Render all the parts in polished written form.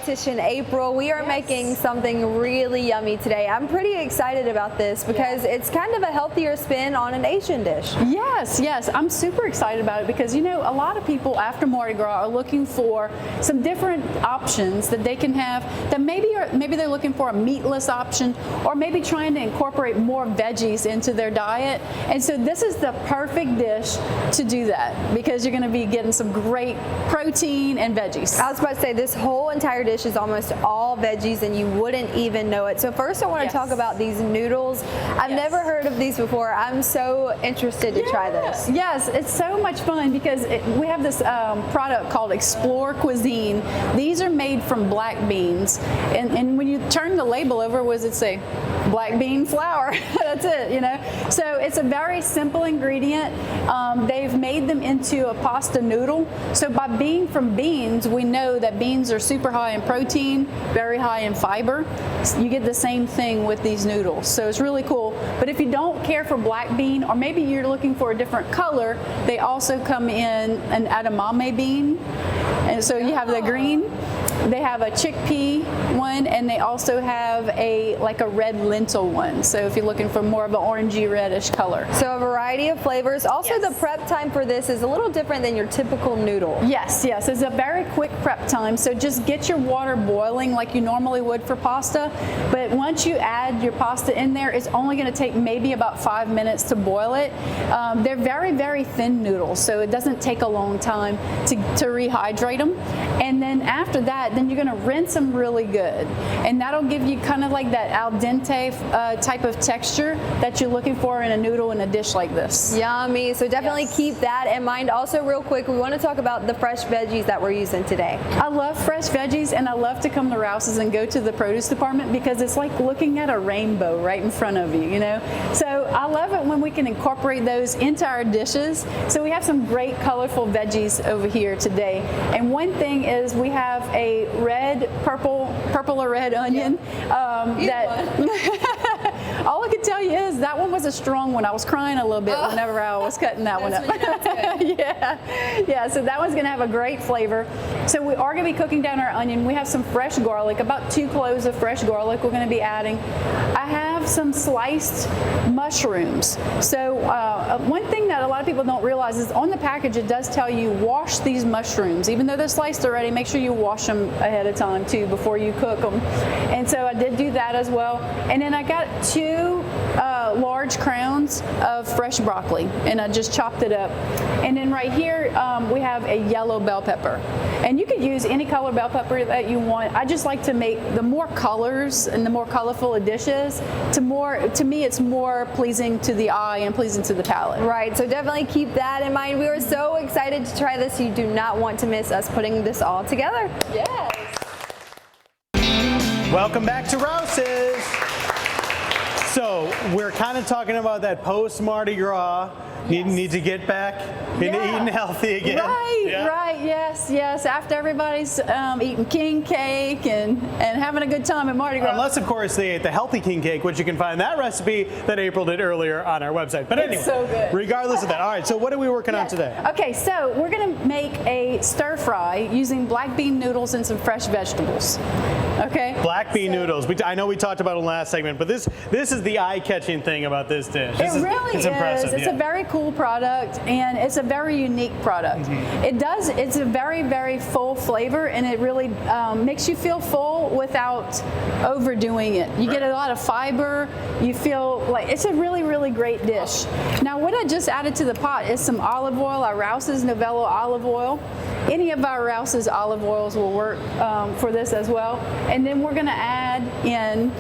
dietitian April. We are making something really yummy today. I'm pretty excited about this because it's kind of a healthier spin on an Asian dish. Yes, I'm super excited about it because, you know, a lot of people after Mardi Gras are looking for some different options that they can have that maybe they're looking for a meatless option, or maybe trying to incorporate more veggies into their diet. And so this is the perfect dish to do that because you're going to be getting some great protein and veggies. I was about to say, this whole entire dish is almost all veggies and you wouldn't even know it. So first I want to talk about these noodles. I've never heard of these before. I'm so interested to try this. Yes, it's so much fun because we have this product called Explore Cuisine. These are made from black beans, and when you turn the label over, what does it say? Black bean flour. That's it, you know. So it's a very simple ingredient. They've made them into a pasta noodle. So by being from beans, we know that beans are super high in protein, very high in fiber. You get the same thing with these noodles. So it's really cool. But if you don't care for black bean, or maybe you're looking for a different color, they also come in an edamame bean. And so you have the green. They have a chickpea one, and they also have a red lentil one. So if you're looking for more of an orangey reddish color. So a variety of flavors. Also the prep time for this is a little different than your typical noodle. Yes, it's a very quick prep time. So just get your water boiling like you normally would for pasta. But once you add your pasta in there, it's only going to take maybe about 5 minutes to boil it. They're very, very thin noodles, so it doesn't take a long time to rehydrate them. And then after that, then you're going to rinse them really good. And that'll give you kind of like that al dente type of texture that you're looking for in a noodle in a dish like this. Yummy. So definitely keep that in mind. Also, real quick, we want to talk about the fresh veggies that we're using today. I love fresh veggies, and I love to come to Rouse's and go to the produce department because it's like looking at a rainbow right in front of you, you know? So I love it when we can incorporate those into our dishes. So we have some great colorful veggies over here today. And one thing is we have a purple or red onion all I can tell you is that one was a strong one. I was crying a little bit whenever I was cutting that one up. So that one's going to have a great flavor. So we are going to be cooking down our onion. We have some fresh garlic, about 2 cloves of fresh garlic we're going to be adding. I have some sliced mushrooms. So one thing that a lot of people don't realize is on the package it does tell you wash these mushrooms. Even though they're sliced already, make sure you wash them ahead of time too before you cook them. And so I did do that as well. And then I got 2 large crowns of fresh broccoli, and I just chopped it up. And then right here we have a yellow bell pepper, and you could use any color bell pepper that you want. I just like to make the more colors and the more colorful it dishes, to me it's more pleasing to the eye and pleasing to the palate. Right, so definitely keep that in mind. We were so excited to try this. You do not want to miss us putting this all together. Yes. Welcome back to Rouse's. So we're kind of talking about that post Mardi Gras. Need to get back into eating healthy again. Right, yes. After everybody's eating king cake and having a good time at Mardi Gras. Unless, of course, they ate the healthy king cake, which you can find that recipe that April did earlier on our website. But anyway, it's so good. Regardless of that. All right, so what are we working on today? Okay, so we're going to make a stir fry using black bean noodles and some fresh vegetables. Okay. Black bean noodles. I know we talked about it in the last segment, but this is the eye-catching thing about this dish. It's impressive. It's a very cool product, and it's a very unique product. It's a very, very full flavor, and it really makes you feel full without overdoing it. You get a lot of fiber. You feel like it's a really, really great dish. Now, what I just added to the pot is some olive oil, our Rouse's Novello olive oil. Any of our Rouse's olive oils will work for this as well. And then we're going to add in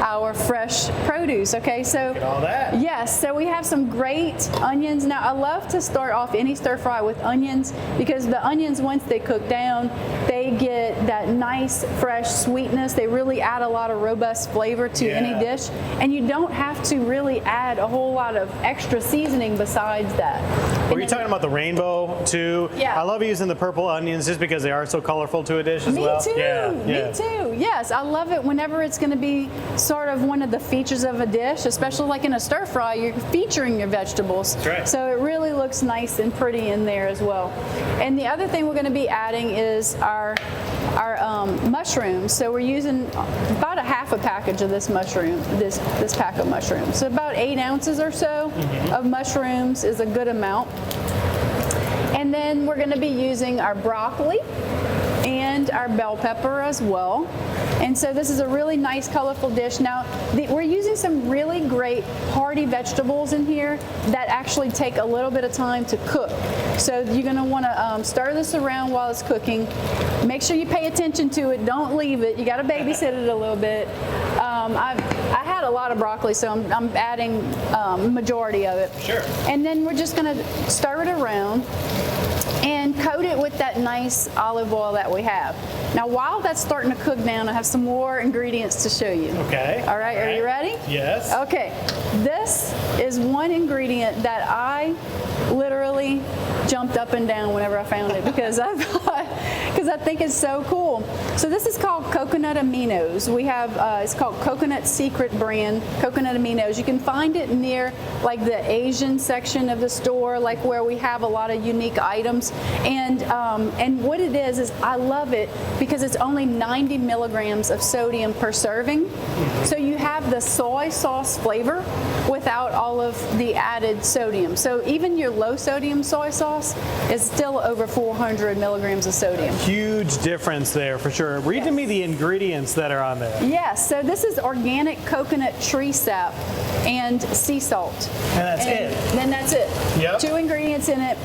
our fresh produce. Okay, so look at all that. Yes, so we have some great onions. Now, I love to start off any stir fry with onions because the onions, once they cook down, they get that nice fresh sweetness. They really add a lot of robust flavor to any dish, and you don't have to really add a whole lot of extra seasoning besides that. Were you talking about the rainbow too? Yeah. I love using the purple purple onions just because they are so colorful to a dish as well. Me too. Yeah, Me too. Yes, I love it whenever it's going to be sort of one of the features of a dish, especially like in a stir fry, you're featuring your vegetables. That's right. So it really looks nice and pretty in there as well. And the other thing we're going to be adding is our mushrooms. So we're using about a half a package of this mushroom, this pack of mushrooms. So about 8 ounces or so of mushrooms is a good amount. And then we're going to be using our broccoli and our bell pepper as well. And so this is a really nice colorful dish. Now we're using some really great hearty vegetables in here that actually take a little bit of time to cook. So you're going to want to stir this around while it's cooking. Make sure you pay attention to it. Don't leave it. You got to babysit it a little bit. I had a lot of broccoli, so I'm adding majority of it. Sure. And then we're just going to stir it around and coat it with that nice olive oil that we have. Now, while that's starting to cook down, I have some more ingredients to show you. Okay. All right, are you ready? Yes. Okay, this is one ingredient that I literally jumped up and down whenever I found it because I think it's so cool. So this is called coconut aminos. We have, it's called Coconut Secret brand, coconut aminos. You can find it near like the Asian section of the store, like where we have a lot of unique items. And what it is I love it because it's only 90 milligrams of sodium per serving. So you have the soy sauce flavor without all of the added sodium. So even your low sodium soy sauce is still over 400 milligrams of sodium. Huge difference there for sure. Read to me the ingredients that are on there. Yes, so this is organic coconut tree sap and sea salt. And that's it. Then that's it. Yep. 2 ingredients in it.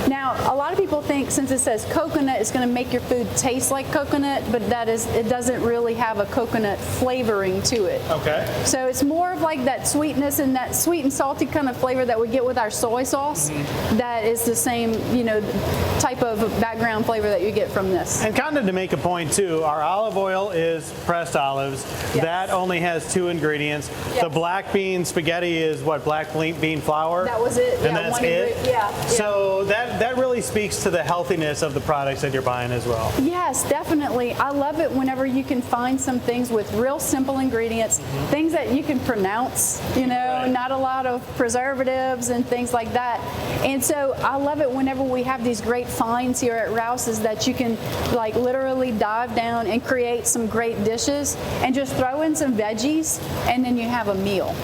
Now, a lot of people think since it says coconut, it's going to make your food taste like coconut, but it doesn't really have a coconut flavoring to it. Okay. So it's more of like that sweetness and that sweet and salty kind of flavor that we get with our soy sauce. That is the same, type of background flavor that you get from this. And kind of to make a point too, our olive oil is pressed olives. Yes. That only has 2 ingredients. Yes. The black bean spaghetti is what, black bean flour? That was it. And Yeah, that's one it? ingredient. Yeah. So that really speaks to the healthiness of the products that you're buying as well. Yes, definitely. I love it whenever you can find some things with real simple ingredients, things that you can pronounce, Right. not a lot of preservatives and things like that. And so I love it whenever we have these great finds here at Rouse's that you can like literally dive down and create some great dishes and just throw in some veggies and then you have a meal,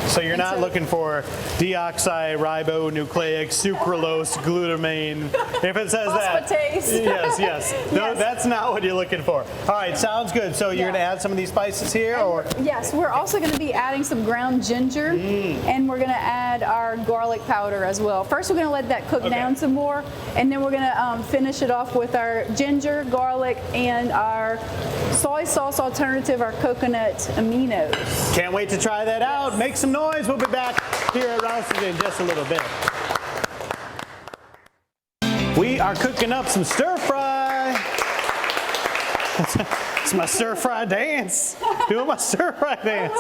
So you're not looking for deoxyribonucleic sucralose glutamine. If it says that. Phosphatase. Yes. No, Yes. that's not what you're looking for. All right, sounds good. So you're going to add some of these spices here, or? Yes, we're also going to be adding some ground ginger and we're going to add our garlic powder as well. First, we're going to let that cook down some more, and then we're going to finish it off with our ginger, garlic, and our soy sauce alternative, our coconut aminos. Can't wait to try that out. Make some noise. We'll be back here at Rouse's in just a little bit. We are cooking up some stir fry. It's my stir fry dance. Doing my stir fry dance.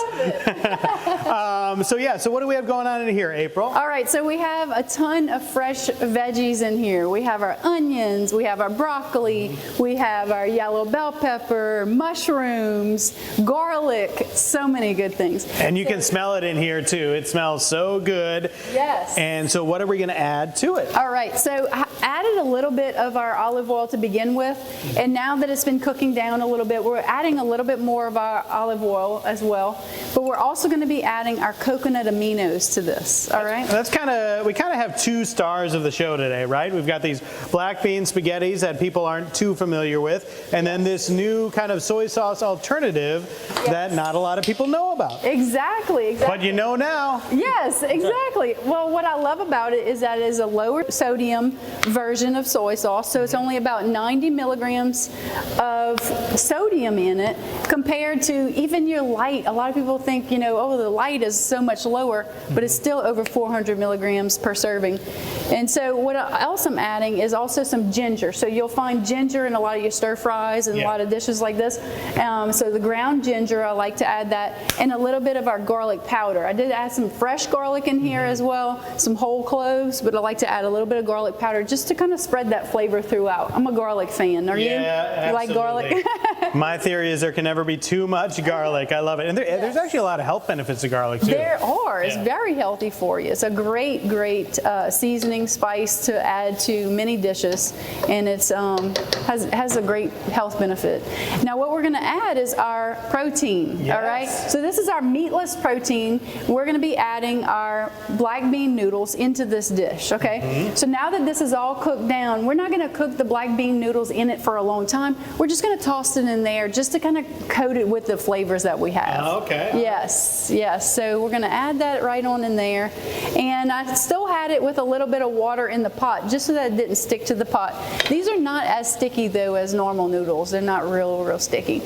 So what do we have going on in here, April? All right, so we have a ton of fresh veggies in here. We have our onions, we have our broccoli, we have our yellow bell pepper, mushrooms, garlic, so many good things. And you can smell it in here too. It smells so good. Yes. And so what are we going to add to it? All right, so I added a little bit of our olive oil to begin with, and now that it's been cooking down a little bit, we're adding a little bit more of our olive oil as well, but we're also going to be adding our coconut aminos to this, all right? We kind of have 2 stars of the show today, right? We've got these black bean spaghettis that people aren't too familiar with, and then this new kind of soy sauce alternative that not a lot of people know about. Exactly. But you know now. Yes, exactly. Well, what I love about it is that it is a lower sodium version of soy sauce, so it's only about 90 milligrams of sodium in it compared to even your light. A lot of people think, oh, the light is so much lower, but it's still over 400 milligrams per serving. And so what else I'm adding is also some ginger. So you'll find ginger in a lot of your stir fries and a lot of dishes like this. So the ground ginger, I like to add that, and a little bit of our garlic powder. I did add some fresh garlic in here as well, some whole cloves, but I like to add a little bit of garlic powder just to kind of spread spread that flavor throughout. I'm a garlic fan. Are you? Yeah, You like garlic? My theory is there can never be too much garlic. I love it. And there's actually a lot of health benefits to garlic, too. There are. It's Yeah. very healthy for you. It's a great, great seasoning spice to add to many dishes, and it's has a great health benefit. Now, what we're going to add is our protein. Yes. All right. So this is our meatless protein. We're going to be adding our black bean noodles into this dish. Okay. Mm-hmm. So now that this is all cooked down, we're not going to cook the black bean noodles in it for a long time. We're just going to toss it in there just to kind of coat it with the flavors that we have. Okay. Yes, yes. So we're going to add that right on in there. And I still had it with a little bit of water in the pot just so that it didn't stick to the pot. These are not as sticky though as normal noodles. They're not real sticky.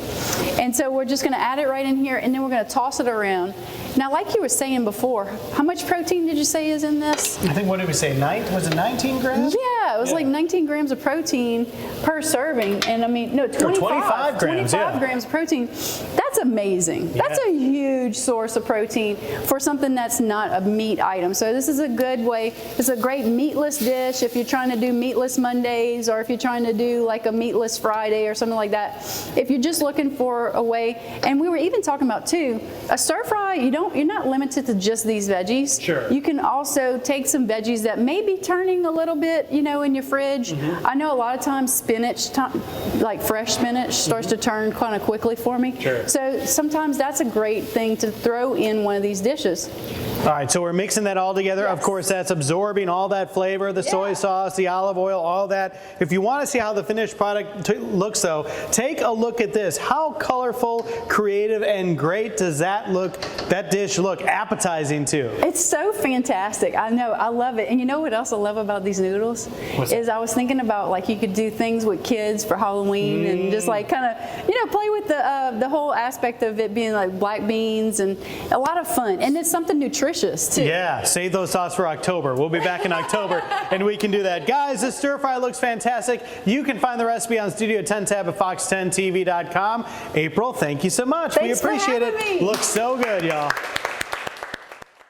And so we're just going to add it right in here, and then we're going to toss it around. Now, like you were saying before, how much protein did you say is in this? I think, what did we say, was it 19 grams? Yeah, it was like 19 grams of protein per serving. And I mean, no, 25. 25 grams, 25 grams of protein. That's amazing. Yeah. That's a huge source of protein for something that's not a meat item. So this is a good way. It's a great meatless dish if you're trying to do meatless Mondays, or if you're trying to do like a meatless Friday or something like that. If you're just looking for a way, and we were even talking about too, a stir fry, you're not limited to just these veggies. Sure. You can also take some veggies that may be turning a little bit, in your fridge. I know a lot of times spinach, like fresh spinach, starts to turn kind of quickly for me. Sure. So sometimes that's a great thing to throw in one of these dishes. All right, so we're mixing that all together. Yes. Of course, that's absorbing all that flavor, the soy sauce, the olive oil, all that. If you want to see how the finished product looks, though, take a look at this. How colorful, creative, and great does that dish look appetizing too? It's so fantastic. I know. I love it. And you know what else I love about these noodles? Is I was thinking about, like, you could do things with kids for Halloween and just like kind of, play with the whole aspect of it being like black beans, and a lot of fun. And it's something nutritious too. Yeah, save those thoughts for October. We'll be back in October and we can do that. Guys, this stir fry looks fantastic. You can find the recipe on Studio 10 tab at fox10tv.com. April, thank you so much. Thanks we appreciate for having it. me. Looks so good, y'all.